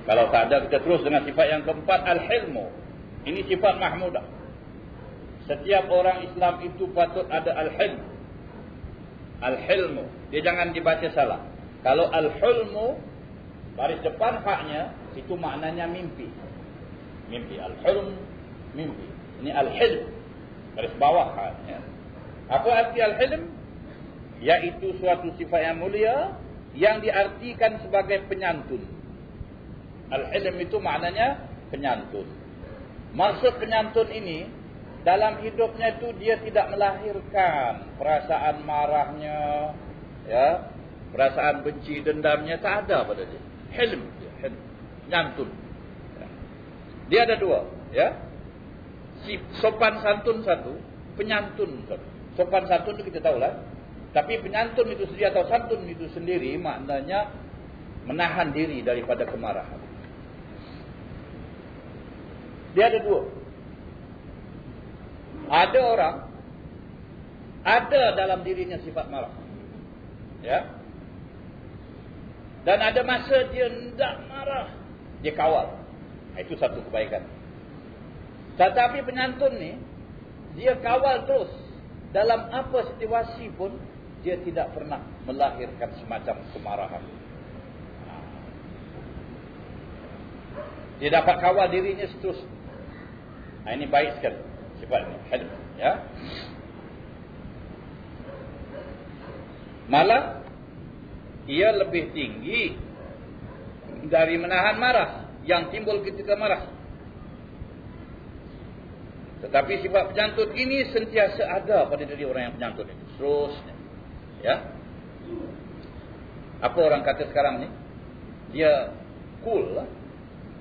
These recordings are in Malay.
Kalau tak ada, kita terus dengan sifat yang keempat, al-hilmu. Ini sifat mahmudah. Setiap orang Islam itu patut ada al-hilm. Al-hilmu. Dia jangan dibaca salah. Kalau al-hulmu, baris depan haknya, itu maknanya mimpi. Mimpi. Al-hulm, mimpi. Ini al-hilm. Baris bawah haknya. Apa arti al-hilm? Yaitu suatu sifat yang mulia yang diartikan sebagai penyantun. Al-hilm itu maknanya penyantun. Maksud penyantun ini, dalam hidupnya itu dia tidak melahirkan perasaan marahnya, ya, perasaan benci, dendamnya, tak ada pada dia. Hilm, hilm, penyantun. Dia ada dua, ya. Sopan santun satu, penyantun satu. Sopan santun itu kita tahulah. Tapi penyantun itu sendiri atau santun itu sendiri maknanya menahan diri daripada kemarahan. Dia ada dua. Ada orang ada dalam dirinya sifat marah, ya. Dan ada masa dia tidak marah, dia kawal. Itu satu kebaikan. Tetapi penyantun ni, dia kawal terus. Dalam apa situasi pun, dia tidak pernah melahirkan semacam kemarahan. Dia dapat kawal dirinya terus. Ini baik sekali sifat ini, hilm, ya. Malah ia lebih tinggi dari menahan marah yang timbul ketika marah. Tetapi sifat penyantun ini sentiasa ada pada diri orang yang penyantun itu. Terusnya, ya. Apa orang kata sekarang ni? Dia cool lah.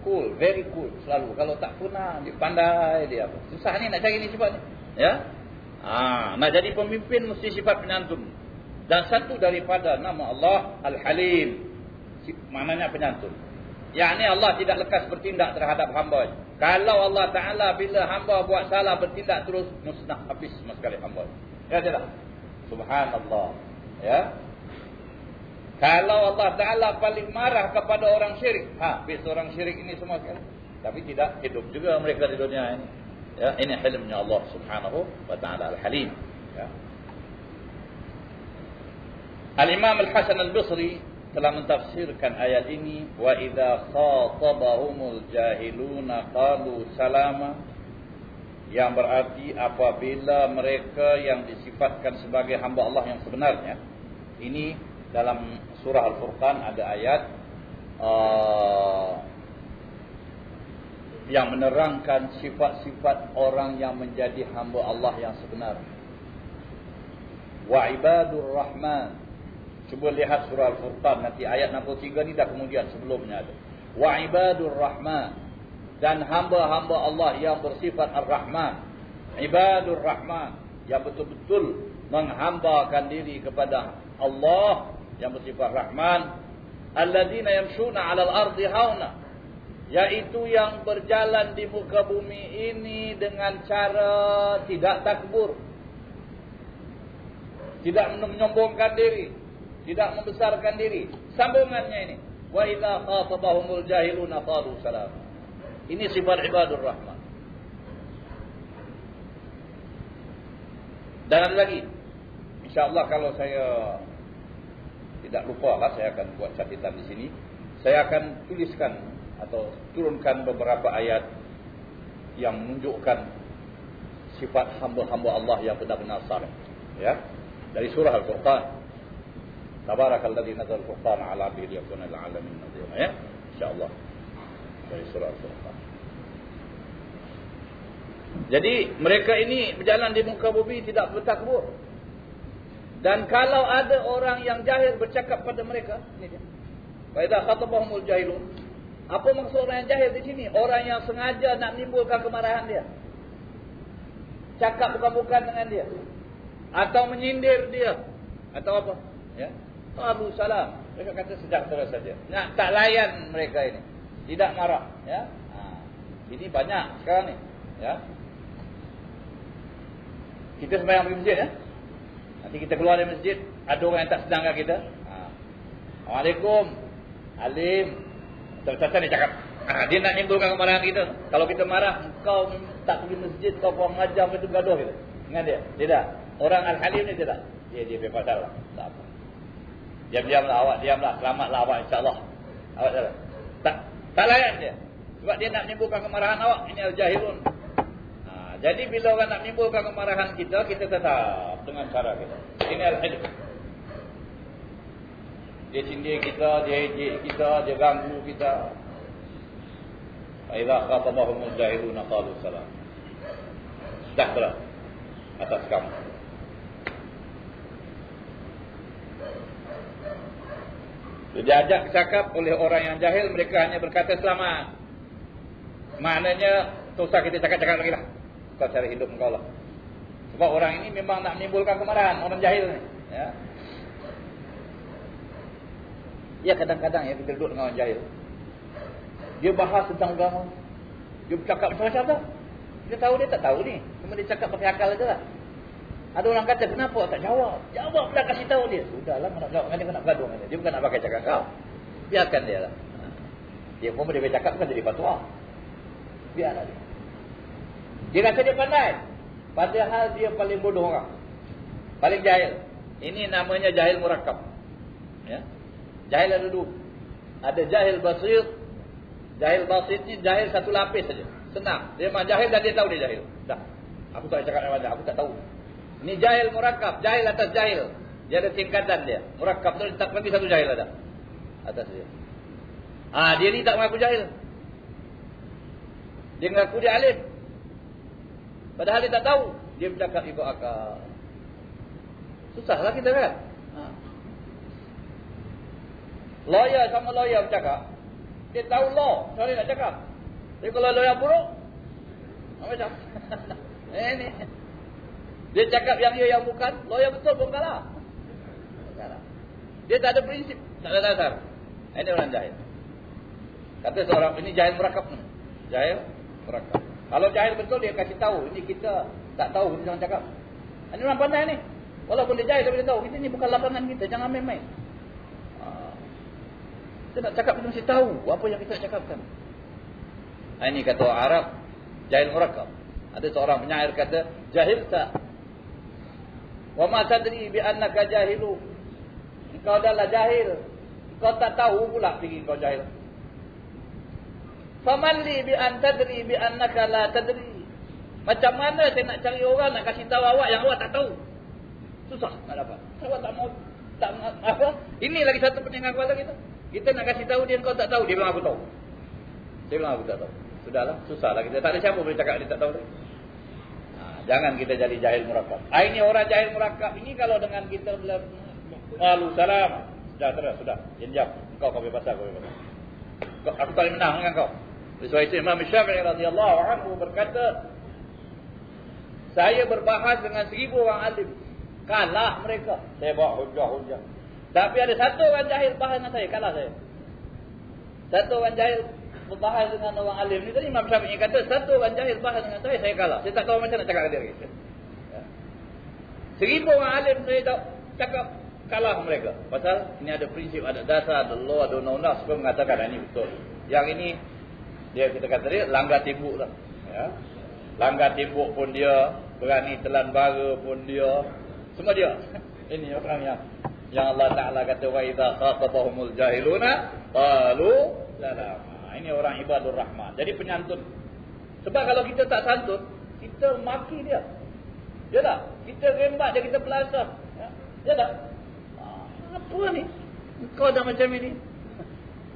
Cool, very cool selalu. Kalau tak pernah, dia pandai dia apa. Susah ni nak cari ni sifat ni, ya. Nak jadi pemimpin mesti sifat penyantun. Dan satu daripada nama Allah Al-Halim, maknanya penyantun. Yakni Allah tidak lekas bertindak terhadap hamba. Kalau Allah Ta'ala bila hamba buat salah bertindak terus, musnah habis sama sekali hamba. Ya tidak? Subhanallah, ya. Kalau Allah Ta'ala paling marah kepada orang syirik, habis orang syirik ini semua sekali. Tapi tidak hidup juga mereka di dunia ini. Ya, ini hilmnya Allah Subhanahu wa Ta'ala Al-Halim, ya. Al-Imam Al-Hasan Al-Basri telah mentafsirkan ayat ini, wa idza khatabahumul jahiluna qalu salama, yang berarti apabila mereka yang disifatkan sebagai hamba Allah yang sebenarnya. Ini dalam surah Al-Furqan ada ayat yang menerangkan sifat-sifat orang yang menjadi hamba Allah yang sebenar. Wa ibadur rahman. Cuba lihat surah Al-Furqan nanti ayat 63 ni dah kemudian, sebelumnya ada. Wa ibadur rahman, dan hamba-hamba Allah yang bersifat Ar-Rahman. Ibadur Rahman, yang betul-betul menghambakan diri kepada Allah yang bersifat Rahman. Alladzina yamshuna 'alal ardi hauna, yaitu yang berjalan di muka bumi ini dengan cara tidak takbur, tidak menyombongkan diri, tidak membesarkan diri. Sambungannya ini, wa idza khatabahumul jahiluna qalu salam. Ini sifat ibadur Rahman. Dan ada lagi, insya-Allah kalau saya tidak lupa lah, saya akan buat catatan di sini. Saya akan tuliskan atau turunkan beberapa ayat yang menunjukkan sifat hamba-hamba Allah yang benar-benar saleh, ya. Dari surah Al-Furqan. Tabarakalladzi nazzala al-Furqana 'ala 'abdihi liyakuna lil 'alamin nadhira, ya. Insyaallah. Dari surah Al-Furqan. Jadi mereka ini berjalan di muka bumi tidak bertakbur. Dan kalau ada orang yang jahil bercakap pada mereka, ini dia. Wa idza khatabahumul jahilun. Apa maksud orang yang jahil di sini? Orang yang sengaja nak menimbulkan kemarahan dia. Cakap bukan-bukan dengan dia. Atau menyindir dia. Atau apa? Ya. Abu salam. Mereka kata sejahtera saja. Nak tak layan mereka ini. Tidak marah, ya. Ini banyak sekarang ni, ya. Kita sembahyang di masjid, ya. Nanti kita keluar dari masjid, ada orang yang tak sedang dengan kita. Assalamualaikum. Alim. Terus dia cakap, dia nak nimbulkan kemarahan kita. Kalau kita marah, kau tak pergi masjid, kau pulang majam, itu gaduh kita. Dengan dia. Tidak. Orang Al-Halim ni tidak. Dia pasal lah. Tak apa. Diam-diamlah awak, diamlah. Selamatlah awak, insyaAllah. Awak tak layan dia. Sebab dia nak nimbulkan kemarahan awak. Ini Al-Jahilun. Jadi bila orang nak nimbulkan kemarahan kita, kita tetap dengan cara kita. Ini Al-Halim. Dia sindir kita, dia ejek kita, dia ganggu kita. Fa'idha khatabahumul jahiluna qalu salam. Sejahtera atas kamu. Diajak cakap oleh orang yang jahil, mereka hanya berkata selamat. Maknanya, tak usah kita cakap-cakap lagi lah. Kau cari hidup engkau lah. Sebab orang ini memang nak menimbulkan kemarahan, orang jahil ni. Ya. Ya kadang-kadang ya kita duduk dengan orang jahil. Dia bahas tentang agama. Dia bercakap macam-macam tak. Dia tahu dia tak tahu ni. Cuma dia cakap pakai akal saja lah. Ada orang kata, kenapa tak jawab? Jawab pula kasih tahu dia. Sudahlah, nak jawab dengan dia, nak gaduh dengan dia. Dia bukan nak pakai cakap kau. Biarkan dia lah. Dia pun dia cakap bukan jadi fatwa. Biarlah dia. Dia rasa dia pandai. Padahal dia paling bodoh orang. Paling jahil. Ini namanya jahil murakab. Ya. Jahil ada dua. Ada jahil basit. Jahil basit ni jahil satu lapis saja. Senang. Dia memang jahil dan dia tahu dia jahil. Dah. Aku tak cakap macam mana. Aku tak tahu. Ini jahil murakab. Jahil atas jahil. Dia ada tingkatan dia. Murakab tu tak lagi satu jahil ada. Atas dia. Dia ni tak mengaku jahil. Dia mengaku dia alim. Padahal dia tak tahu. Dia bercakap ikut akal. Susahlah kita kan. Lawyer sama lawyer bercakap. Dia tahu law. Macam mana nak cakap? Tapi kalau lawyer buruk. Macam. Ini. Dia cakap yang ia yang bukan. Lawyer betul pun kalah. Dia tak ada prinsip. Tak ada dasar. Ini orang jahil. Kata seorang ini jahil murakab. Jahil murakab. Kalau jahil betul dia kasih tahu. Ini kita tak tahu. Kita jangan cakap. Ini orang pandai ni. Walaupun dia jahil tapi dia tahu. Kita ni bukan lapangan kita. Jangan main-main. Kita nak cakap kita mesti tahu apa yang kita cakapkan. Ini kata orang Arab, jahil murakab. Ada seorang penyair kata, jahil tak. Wa ma tadri bi annaka jahilu. Engkau adalah jahil. Engkau tak tahu pula tinggi kau jahil. Famalli bi an tadri bi annaka la tadri. Macam mana saya nak cari orang nak kasih tahu awak yang awak tak tahu? Susah nak dapat. Awak tak mau apa? Ini lagi satu pendengar kepala kita. Kita nak kasih tahu dia, kau tak tahu. Dia bilang aku tahu. Dia bilang aku tak tahu. Sudahlah, susahlah kita. Tak ada siapa boleh cakap dia tak tahu. Jangan kita jadi jahil murakab. Ini orang jahil murakab. Ini kalau dengan kita malu salam. Sudah. Diam. Kau bebas aku. Aku tak boleh menang dengan kau. Sebab itu Imam Syafi'i radhiyallahu anhu berkata, saya berbahas dengan 1000 orang alim. Kalah mereka. Saya bawa hujah-hujah. Tapi ada satu orang jahil bahas dengan saya, kalah saya. Satu orang jahil berbahas dengan orang alim ni tadi Imam Syafi'i kata, satu orang jahil bahas dengan saya kalah. Saya tak tahu macam nak cakap dengan dia lagi. 1000 orang alim saya cakap kalah mereka. Pasal ini ada prinsip, ada dasar, ada law, ada undang-undang supaya mengatakan ini betul. Yang ini dia kita kata dia langgar tembok lah. Ya. Langgar tembok pun dia, berani telan bara pun dia. Semua dia. Ini orang yang Allah Ta'ala kata wa idza khatabahumul jahiluna qalu salama. Ini orang ibadur rahman. Jadi penyantun. Sebab kalau kita tak santun, kita maki dia. Ya tak? Kita rembat dia, kita pelasah. Ya tak? Apa ni? Kau dah macam ini.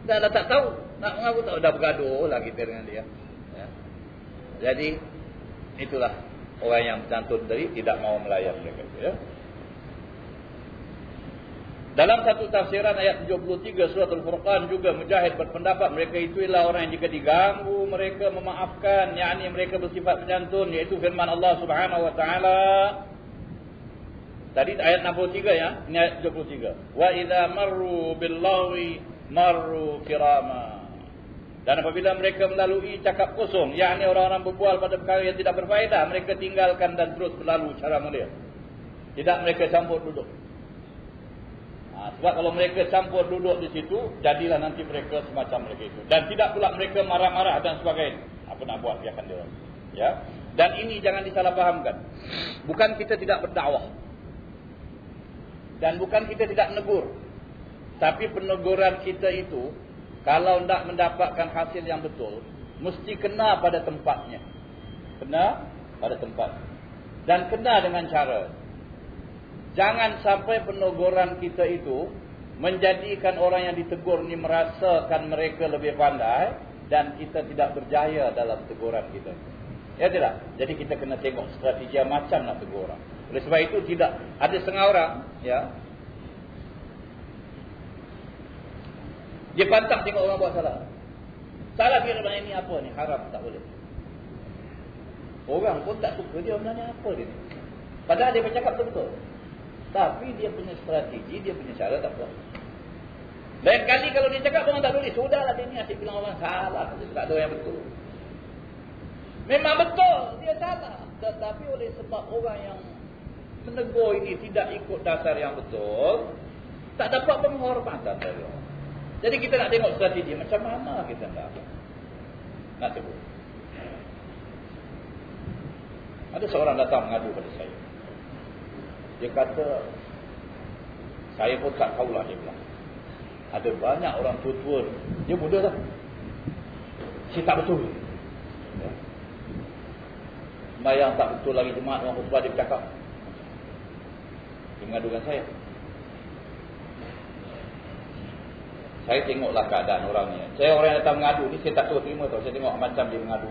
Dah tak tahu. Nak mengaku tak, dah bergaduh lah kita dengan dia. Ya. Jadi itulah orang yang santun tadi tidak mau melayan mereka. Ya. Dalam satu tafsiran ayat 73 surah Al-Furqan juga Mujahid berpendapat mereka itu ialah orang yang jika diganggu mereka memaafkan, yakni mereka bersifat penyantun, iaitu firman Allah Subhanahu wa taala. Tadi ayat 63 ya, ini ayat 73. Wa idza marru bil lagwi marru kirama. Dan apabila mereka melalui cakap kosong, yakni orang-orang berbual pada perkara yang tidak berfaedah, mereka tinggalkan dan terus berlalu secara mulia. Tidak mereka campur duduk. Sebab kalau mereka campur duduk di situ, jadilah nanti mereka semacam mereka itu. Dan tidak pula mereka marah-marah dan sebagainya. Apa nak buat, biarkan dia. Ya. Dan ini jangan disalahfahamkan. Bukan kita tidak berdakwah. Dan bukan kita tidak menegur. Tapi peneguran kita itu, kalau tidak mendapatkan hasil yang betul, mesti kena pada tempatnya. Kena pada tempat. Dan kena dengan cara. Jangan sampai peneguran kita itu menjadikan orang yang ditegur ini merasakan mereka lebih pandai dan kita tidak berjaya dalam teguran kita. Ya tidak? Jadi kita kena tengok strategi macam nak tegur orang. Oleh sebab itu tidak ada setengah orang, ya. Dia pantang tengok orang buat salah. Salah kira ini apa ni? Haram, tak boleh. Orang pun tak suka dia sebenarnya apa dia ni. Padahal dia bercakap betul-betul. Tapi dia punya strategi, dia punya cara tak apa. Lain kali kalau dia cakap orang tak boleh, sudahlah dia ni asyik bilang orang salah, dia tak ada yang betul. Memang betul, dia salah. Tetapi oleh sebab orang yang menegur ini tidak ikut dasar yang betul, tak dapat penghormatan dari orang. Jadi kita nak tengok strategi macam mana kita nak tegur. Ada seorang datang mengadu pada saya. Dia kata, saya pun tak tahulah, dia bilang. Ada banyak orang tua-tua. Dia muda lah. Saya tak betul. Ya. Bayang tak betul lagi jemaat orang khutbah dia bercakap. Dia mengadukan saya. Saya tengoklah keadaan orangnya. Saya orang yang datang mengadu ni saya tak tahu terima tau. Saya tengok macam dia mengadu.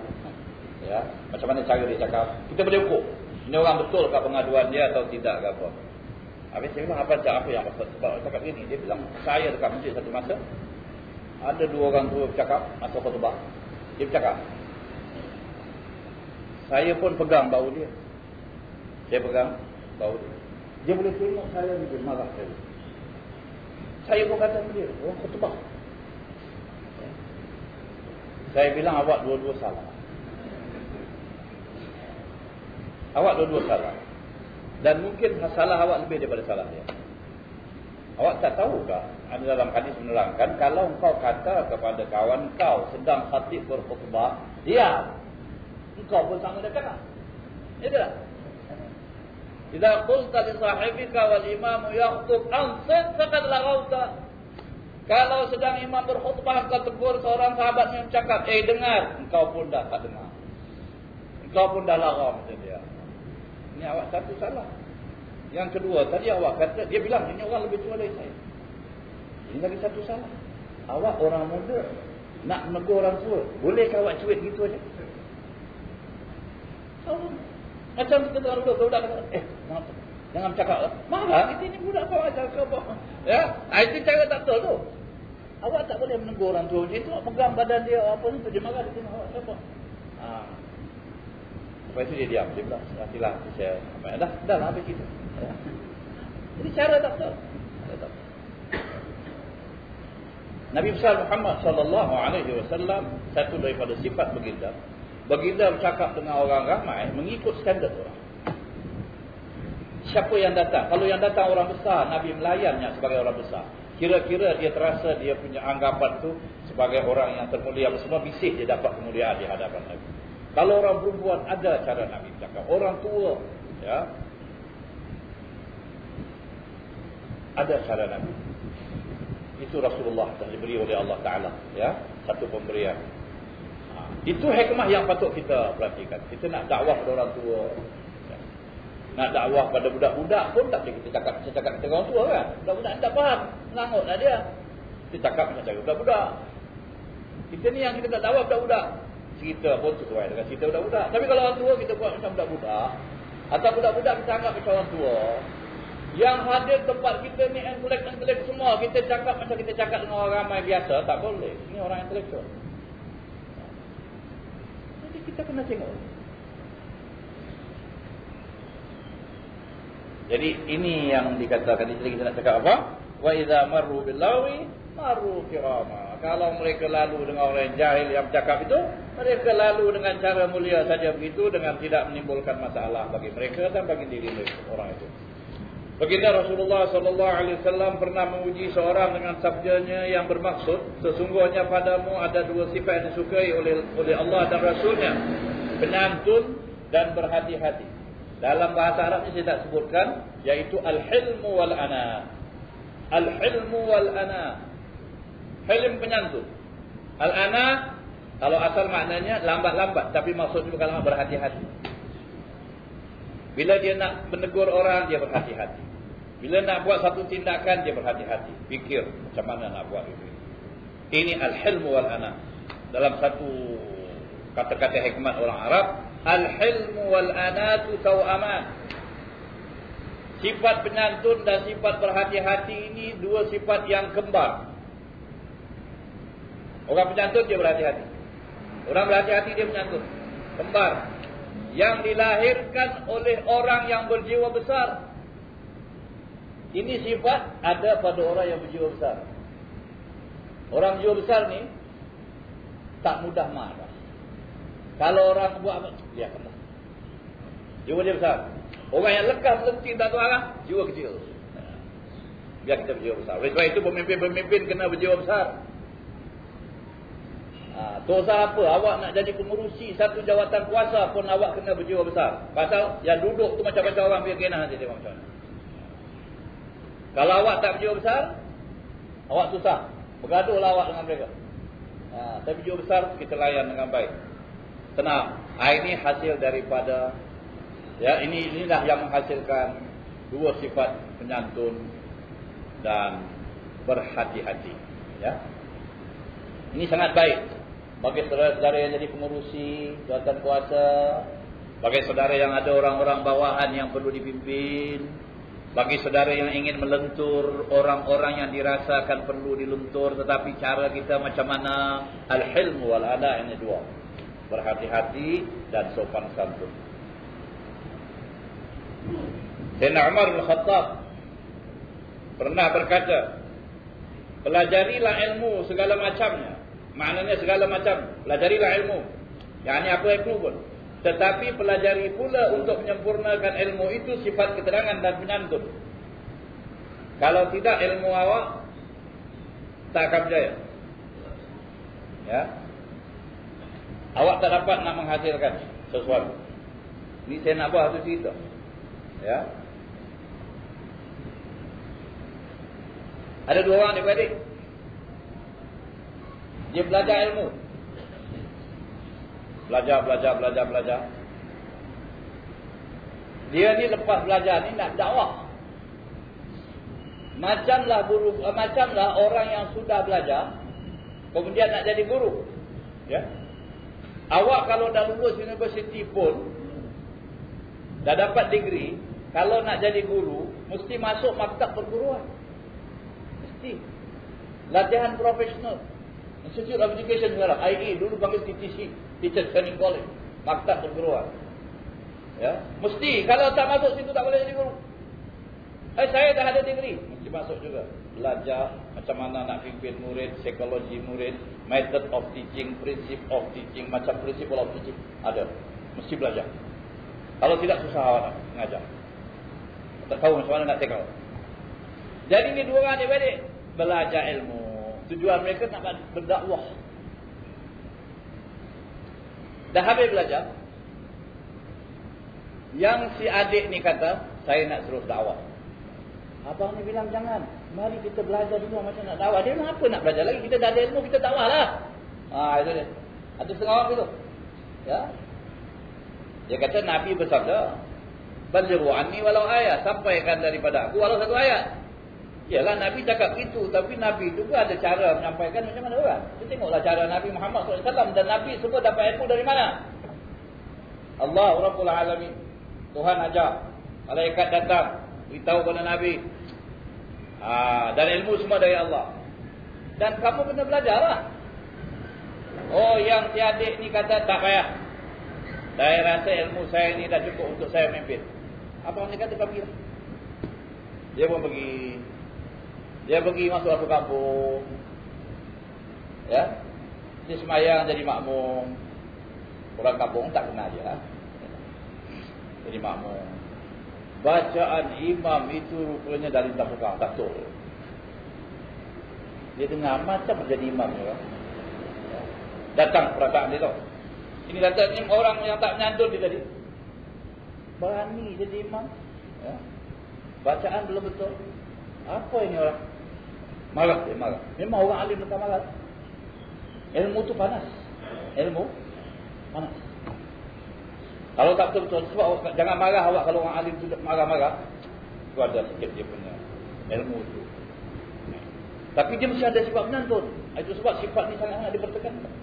Ya, macam mana cara dia cakap. Kita boleh ukur. Ini orang betul ke pengaduan dia atau tidak ke apa. Habis saya bilang, apa yang sebab cakap gini. Dia bilang, saya dekat masjid satu masa, ada dua orang tua bercakap atau khutbah. Dia bercakap. Saya pun pegang bau dia. Saya pegang bau dia. Dia boleh tengok saya ni, dia marah saya. Saya pun kata dia, orang khutbah. Saya bilang, awak dua-dua salah. Awak dua-dua salah. Dan mungkin salah awak lebih daripada salah dia. Awak tak tahukah? Ada dalam hadis menerangkan, kalau engkau kata kepada kawan kau sedang khatib berkhutbah, diam. Engkau pun sama dia kata. Ya tak? Idza qulta li sahibika wal imam yakhutub ansit faqad laghawta. Kalau sedang imam berkhutbah, engkau tegur seorang sahabat yang bercakap, dengar, engkau pun dah tak dengar. Engkau pun dah laghaw macam dia. Ini awak satu salah. Yang kedua, tadi awak kata, dia bilang, ini orang lebih tua dari saya. Ini lagi satu salah. Awak orang muda, nak menegur orang tua. Bolehkah awak cuit gitu aja? Macam kita tengah duduk, budak kata, jangan bercakap. Marah, ini budak kau ajar ke apa? Ya, itu cara tak betul tu. Awak tak boleh menegur orang tua macam itu. Awak pegang badan dia, apa tu, dia marah, dia tengok awak siapa. Lepas itu dia diam. Dia bilang, silah saya. Dah lah habis kita. Ya. Jadi cara tak betul. Nabi besar Muhammad SAW, satu daripada sifat baginda. Baginda bercakap dengan orang ramai mengikut standard orang. Siapa yang datang? Kalau yang datang orang besar, Nabi melayannya sebagai orang besar. Kira-kira dia terasa dia punya anggapan tu sebagai orang yang termulia. Semua bisik dia dapat kemuliaan di hadapan Nabi. Kalau orang perempuan, ada cara Nabi bercakap. Orang tua, ya, ada cara Nabi. Itu Rasulullah yang diberi oleh Allah Ta'ala, ya, satu pemberian. Itu hikmah yang patut kita perhatikan. Kita nak dakwah pada orang tua, ya. Nak dakwah pada budak-budak pun tak boleh kita cakap dengan orang tua kan. Budak-budak tak faham, langutlah dia. Kita cakap macam cara budak-budak. Kita ni yang kita nak dakwah budak-budak, cerita pun sesuai dengan cerita budak-budak. Tapi kalau orang tua kita buat macam budak-budak, atau budak-budak kita anggap macam orang tua, yang hadir tempat kita ni intelek semua, kita cakap macam kita cakap dengan orang ramai biasa, tak boleh. Ini orang intelektual. Jadi kita kena tengok. Jadi ini yang dikatakan di sini, kita nak cakap apa? Wa idza marru bil lawi marru kirama. Kalau mereka lalu dengan orang yang jahil yang bercakap itu, mereka lalu dengan cara mulia saja begitu, dengan tidak menimbulkan masalah bagi mereka dan bagi diri mereka, orang itu. Baginda Rasulullah sallallahu alaihi wasallam pernah menguji seorang dengan sabdanya yang bermaksud, sesungguhnya padamu ada dua sifat yang disukai oleh Allah dan Rasulnya, penyantun dan berhati-hati. Dalam bahasa Arabnya saya tak sebutkan, yaitu al-hilmu wal ana. Al-hilmu wal ana. Hilm penyantun. Al-ana kalau asal maknanya lambat-lambat, tapi maksudnya bukan berhati-hati. Bila dia nak menegur orang, dia berhati-hati. Bila nak buat satu tindakan, dia berhati-hati. Fikir macam mana nak buat itu. Ini al-hilmu wal ana. Dalam satu kata-kata hikmat orang Arab, al-hilmu wal anatu tawaman. Sifat penyantun dan sifat berhati-hati ini dua sifat yang kembar. Orang penyantun dia berhati-hati. Orang berhati-hati dia penyantun. Kembar. Yang dilahirkan oleh orang yang berjiwa besar. Ini sifat ada pada orang yang berjiwa besar. Orang berjiwa besar ni tak mudah marah. Kalau orang buat apa, dia akan marah. Jiwa dia besar. Orang yang lekah lenting tak tahu arah, jiwa kecil. Biar kita berjiwa besar. Oleh sebab itu pemimpin-pemimpin kena berjiwa besar. Dosa apa? Awak nak jadi pengurusi satu jawatan kuasa pun awak kena berjiwa besar. Pasal yang duduk tu macam-macam orang biar kena nanti tengok macam mana. Kalau awak tak berjiwa besar, awak susah. Bergaduhlah awak dengan mereka. Tapi berjiwa besar, kita layan dengan baik. Tenang. Ini hasil daripada, inilah yang menghasilkan dua sifat penyantun dan berhati-hati. Ya. Ini sangat baik bagi saudara-saudara yang jadi pengurusi, jawatan kuasa, bagi saudara yang ada orang-orang bawahan yang perlu dipimpin, bagi saudara yang ingin melentur orang-orang yang dirasakan perlu diluntur, tetapi cara kita macam mana? Al-hilmu wal ana, ini dua. Berhati-hati dan sopan santun. Sayyidina Umar bin Khattab pernah berkata, pelajarilah ilmu segala macamnya. Maknanya segala macam. Pelajarilah ilmu. Yang ini apa ilmu pun. Tetapi pelajari pula untuk menyempurnakan ilmu itu sifat keterangan dan penyantun. Kalau tidak, ilmu awak tak akan berjaya. Ya. Awak tak dapat nak menghasilkan sesuatu. Ini saya nak buat satu cerita. Ya. Ada dua orang adik-adik. Dia belajar ilmu. Belajar. Dia ni lepas belajar ni nak dakwah. Macamlah orang yang sudah belajar kemudian nak jadi guru. Ya. Awak kalau dah lulus universiti pun dah dapat degree, kalau nak jadi guru mesti masuk maktab perguruan. Mesti. Latihan profesional. Institute of Education sekarang, IE, dulu panggil TTC, Teacher Training College, maktab perguruan. Ya, mesti. Kalau tak masuk situ tak boleh jadi guru. Saya dah ada degree, mesti masuk juga. Belajar macam mana nak pimpin murid, psikologi murid, method of teaching, principle of teaching, macam principle of teaching ada. Mesti belajar. Kalau tidak susah awak nak mengajar. Tak tahu macam mana nak tackle. Jadi ni dua orang adik-adik belajar ilmu. Tujuan mereka nak berdakwah. Dah habis belajar. Yang si adik ni kata, saya nak terus dakwah. Abang ni bilang jangan. Mari kita belajar dulu macam nak dakwah. Dia bilang apa nak belajar lagi? Kita dah ada ilmu, kita dakwah lah. Itu dia. Ada setengah orang itu. Ya. Dia kata Nabi bersabda, balighu anni walau ayat. Sampaikan daripada aku walau satu ayat. Yalah, Nabi cakap itu, tapi Nabi itu pun ada cara menyampaikan macam mana orang. Kita tengoklah cara Nabi Muhammad SAW. Dan Nabi semua dapat ilmu dari mana? Allah Rabbul Alamin. Tuhan ajar. Malaikat datang. Beritahu kepada Nabi. Dan ilmu semua dari Allah. Dan kamu kena belajar lah. Oh, yang si adik ni kata tak payah. Saya rasa ilmu saya ni dah cukup untuk saya memimpin. Abang ni kata pergi lah. Dia pun pergi. Dia pergi masuk satu kampung. Ya. Dia semayang jadi makmum. Orang kampung tak kenal dia. Jadi makmum. bacaan imam itu rupanya dari tabukah tatul. Dia dengar macam jadi imam juga. Datang perasaan dia tu. Ini datang ni orang yang tak menyantun dia tadi. Berani jadi imam. Ya. Bacaan belum betul. Apa ini orang? Marah dia marah. Memang orang alim tak marah. Ilmu tu panas. Ilmu panas. Kalau tak betul-betul, sebab jangan marah awak kalau orang alim tu marah-marah. Itu ada sikit dia punya ilmu tu. Tapi dia mesti ada sifat menyantun. Itu sebab sifat ni sangat-sangat dipertekankan.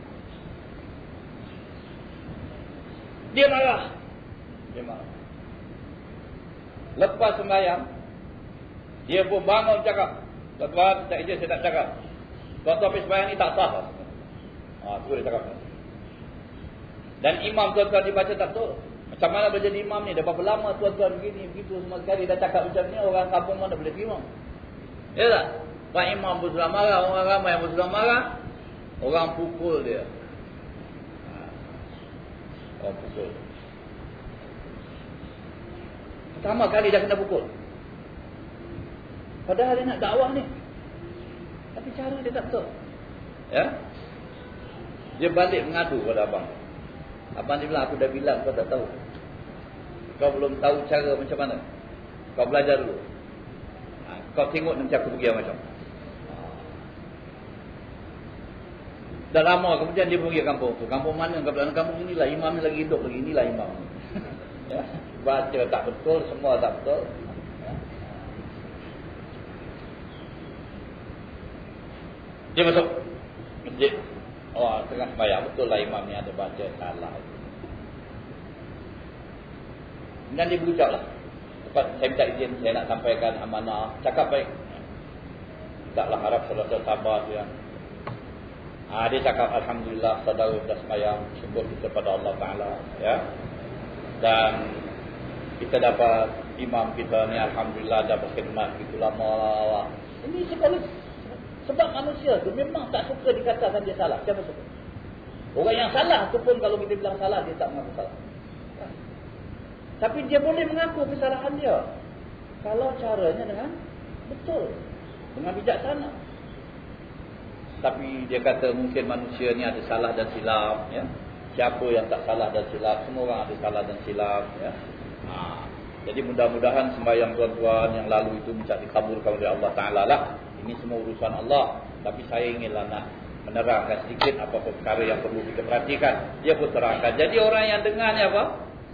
Dia marah. Dia marah. Lepas sembahyang, dia pun bangun cakap, tuan-tuan, tak izin saya tak cakap. Tuan-tuan habis sembahyang ni tak sah. Tu dia cakap. Dan imam tuan-tuan dibaca tak betul. Macam mana boleh jadi imam ni? Dah berapa lama tuan-tuan begini, begitu semua sekali dah cakap macam ni, orang kampung mana boleh terima? Ya tak? Pak imam pun sudah marah, orang ramai pun sudah marah, orang pukul dia. Orang pukul. Pertama kali dah kena pukul. Padahal dia nak dakwah ni. Tapi cara dia tak betul. Ya? Dia balik mengadu pada abang. Abang dia bilang, aku dah bilang kau tak tahu. Kau belum tahu cara macam mana. Kau belajar dulu. Kau tengok nanti aku pergi macam. Dah lama kemudian dia pergi kampung tu. Kampung mana? Kampung inilah imam ni lagi hidup lagi. Inilah imam. Ya? Baca tak betul, semua tak betul. Ya? Dia masuk masjid. Oh, tengah sembahyang betul lah imam ni ada baca salah. Dan dia berucap lah. Lepas saya minta izin, saya nak sampaikan amanah. Cakap baik. Taklah harap saudara sabar dia. Dia cakap alhamdulillah saudara dah sembahyang, syukur kita pada Allah Taala, ya. Dan kita dapat imam kita ni alhamdulillah dah berkhidmat begitu lama. Ini sekali sebab manusia tu memang tak suka dikatakan dia salah. Siapa suka? Orang yang salah tu pun kalau kita bilang salah dia tak mengaku salah. Tapi dia boleh mengaku kesalahan dia kalau caranya dengan betul, dengan bijaksana. Tapi dia kata mungkin manusia ni ada salah dan silap, ya. Siapa yang tak salah dan silap? Semua orang ada salah dan silap, ya. Jadi mudah-mudahan sembahyang tuan-tuan yang lalu itu minta dikabulkan oleh Allah Taala lah. Ini semua urusan Allah. Tapi saya inginlah nak menerangkan sedikit apa perkara yang perlu kita perhatikan. Dia pun terangkan. Jadi orang yang dengar ni apa?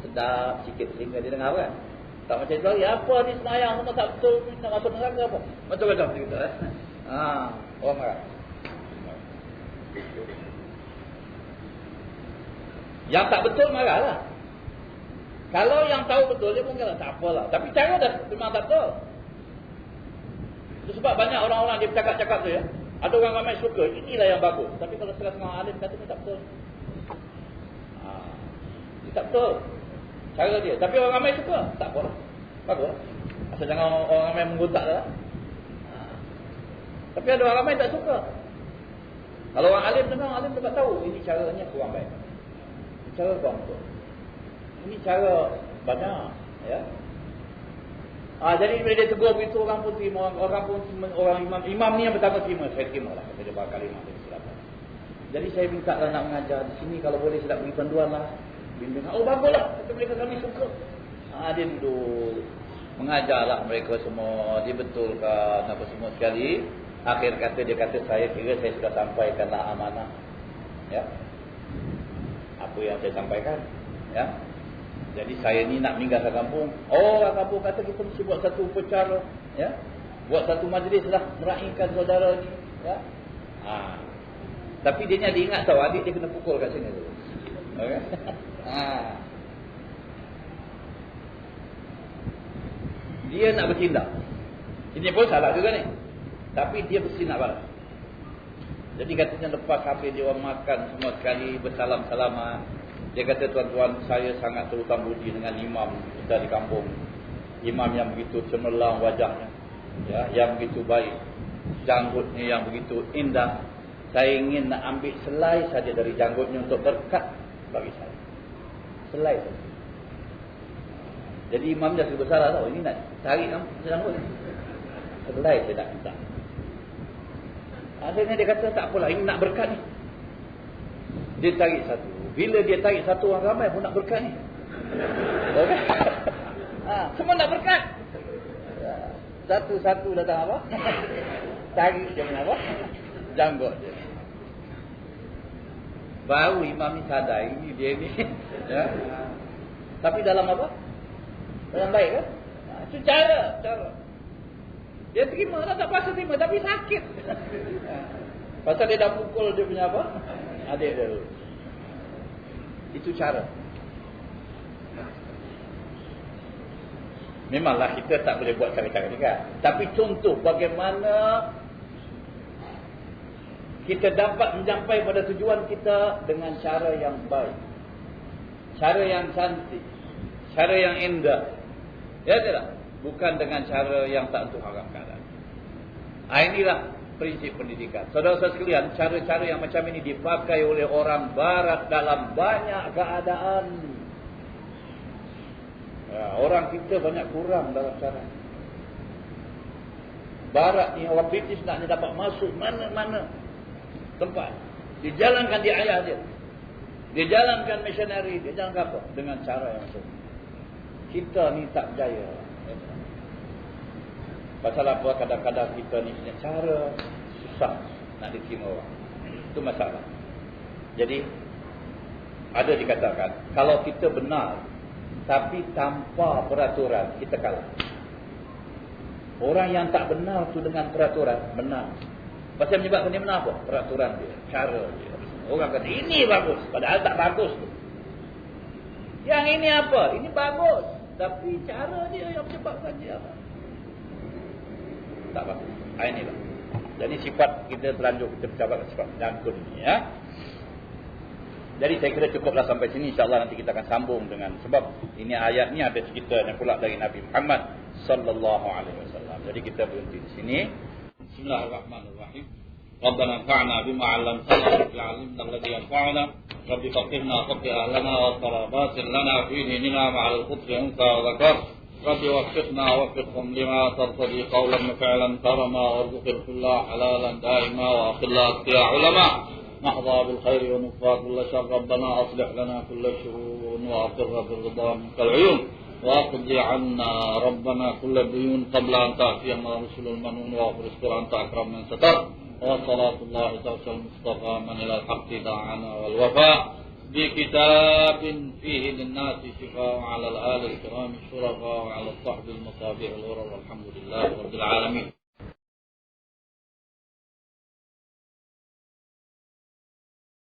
Sedap sikit sehingga dia dengar kan. Tak macam itu lagi. Apa ni sembahyang semua tak betul, nak masuk neraka apa? Betul-betul kita. Orang marah. Yang tak betul marahlah. Kalau yang tahu betul dia mungkin tak apalah. Tapi cara dah memang tak betul. Itu sebab banyak orang-orang dia bercakap-cakap tu ya. Ada orang ramai suka, inilah yang bagus. Tapi kalau setengah-setengah alim kata ni tak betul. Dia tak betul. Cara dia. Tapi orang ramai suka, tak apalah. Bagus. Asal jangan orang ramai menggotak lah. Tapi ada orang ramai tak suka. Kalau orang alim dengar, alim dapat tahu ini caranya kurang baik. Cara kurang betul. Ini cara banyak, ya. Jadi bila dia tegur begitu orang pun terima, orang imam ni yang pertama terima, saya terima lah kata dia bakal imam dia silakan. Jadi saya minta lah nak mengajar di sini kalau boleh saya nak bagi panduan lah. Bimbingan. Oh baguslah, kata mereka kami suka. Dia duduk mengajarlah mereka semua, dia betulkan apa semua sekali. Akhir kata dia kata saya kira saya sudah sampaikanlah amanah. Ya. Apa yang saya sampaikan, ya. Jadi saya ni nak meninggalkan kampung. Orang kampung kata kita mesti buat satu upacara, ya. Buat satu majlis lah meraihkan saudara ni, ya. Tapi dia ingat tahu adik dia kena pukul kat sini tu. Okey. Dia nak bertindak. Ini pun salah juga ni. Tapi dia mesti nak balas. Jadi katanya lepas habis dia orang makan semua sekali bersalam-salaman. Dia kata tuan-tuan saya sangat terutang budi dengan imam kita di kampung. Imam yang begitu cemerlang wajahnya, ya, yang begitu baik, janggutnya yang begitu indah. Saya ingin nak ambil selai saja dari janggutnya untuk berkat bagi saya. Selai saja. Jadi imam dah serba salah tahu. Ini nak tarik rambut. Sebelah saya tak minta. Akhirnya dia kata tak apalah, ini nak berkat ni. Dia tarik satu. Bila dia tarik satu, orang ramai pun nak berkat ni. Okay? Semua nak berkat. Satu-satu datang apa? Tarik dia punya apa? Janggut dia. Baru imam ni sadar ini dia ni. Ya. Tapi dalam apa? Dalam baik kan? Itu cara. Dia terima lah, tak pasal terima, tapi sakit. Pasal dia dah pukul dia punya apa? Adik dia. Itu cara. Memanglah kita tak boleh buat cara-cara ni kan. Tapi contoh bagaimana kita dapat mencapai pada tujuan kita dengan cara yang baik. Cara yang cantik. Cara yang indah. Ya tidak? Bukan dengan cara yang tak untuk harapkan. Inilah prinsip pendidikan. Saudara-saudara sekalian, cara-cara yang macam ini dipakai oleh orang barat dalam banyak keadaan. Orang kita banyak kurang dalam cara. Barat ni, orang British nak dapat masuk mana-mana tempat. Dijalankan di ayah dia. Dijalankan missionary. Dia jalankan apa? Dengan cara yang macam. Kita ni tak berjaya. Pasal apa? Kadang-kadang kita ni punya cara susah nak diterima orang. Itu masalah. Jadi ada dikatakan, kalau kita benar tapi tanpa peraturan, kita kalah. Orang yang tak benar tu dengan peraturan menang. Pasal menyebabkan dia menang apa? Peraturan dia, cara dia. Orang kata ini bagus, padahal tak bagus tu. Yang ini apa? Ini bagus, tapi cara dia yang menyebabkan dia apa? Tak bagus. Inilah. Jadi sifat kita terlanjur kita bercakap sifat dangkun ni ya. Jadi saya kira cukuplah sampai sini, insya-Allah nanti kita akan sambung dengan, sebab ini ayat ni ada cerita yang pula dari Nabi Muhammad sallallahu alaihi wasallam. Jadi kita berhenti di sini. Bismillahirrahmanirrahim. Rabbana anfa'na bima 'allamtana wa 'allimna alladhi yanfa'una. Rabbi faqihna faqih ahlana wa tarabatin lana fi dinina ma'al khutri anta wa dhakar. Rabbi waffiqna waffiqhum lima tartadi qawlan wa fi'lan karama warzuqna kulla halalan daima wa akhilla ya ulama. نحظى بالخير ونفى كل شر ربنا أصلح لنا كل الشرور وأقر بالرضا منك العيون وأقض عنا ربنا كل الديون قبل أن تأتينا رسل المنون وأغفر استر أنت أكرم من ستر وصلاة الله ترسل المصطفى من إلى الحق دعانا والوفاء بكتاب فيه للناس شفاء على الآل الكرام الشرفاء وعلى الصحب المصابيح الغرر والحمد لله رب العالمين.